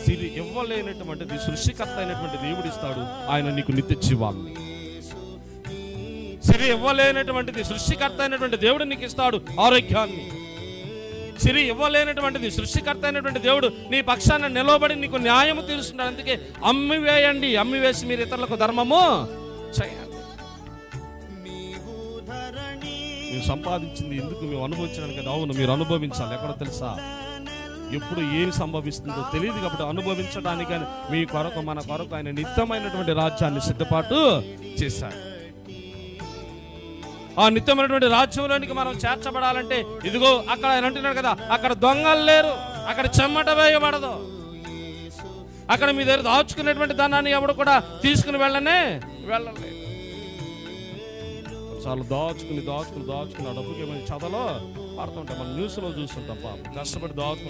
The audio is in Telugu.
సిరి ఇవ్వలేనటువంటిది సృష్టికర్త అయినటువంటి దేవుడు ఇస్తాడు. ఆయన నీకు నిత్య జీవాన్ని. సిరి ఇవ్వలేనటువంటిది సృష్టికర్త అయినటువంటి దేవుడు నీకు ఇస్తాడు ఆరోగ్యాన్ని. సిరి ఇవ్వలేనటువంటిది సృష్టికర్త అయినటువంటి దేవుడు నీ పక్షాన నిలవబడి నీకు న్యాయము తీరుస్తున్నాడు. అందుకే అమ్మివేయండి, అమ్మివేసి మీరు ఇతరులకు ధర్మము చేయండి. మీరు సంపాదించింది ఎందుకు? మేము అనుభవించడానికి కదా. అవును, మీరు అనుభవించాలి. ఎక్కడో తెలుసా, ఎప్పుడు ఏమి సంభవిస్తుందో తెలియదు కాబట్టి అనుభవించడానికి మీ కొరకు మన కొరకు ఆయన నిత్యమైనటువంటి రాజ్యాన్ని సిద్ధపాటు చేశాడు. ఆ నిత్యమైనటువంటి రాజ్యంలోనికి మనం చేర్చబడాలంటే ఇదిగో అక్కడ ఆయన అంటున్నాడు కదా, అక్కడ దొంగలు లేరు, అక్కడ చెమ్మట వేయబడదు, అక్కడ మీ దగ్గర దాచుకునేటువంటి ధనాన్ని ఎవడు కూడా తీసుకుని వెళ్ళలేదు. చాలా దాచుకుని ఆ డబ్బుకి ఏమైనా చదలో పడుతుంటాం. మనం న్యూస్లో చూస్తుంటాం. పాపం కష్టపడి దాచుకుని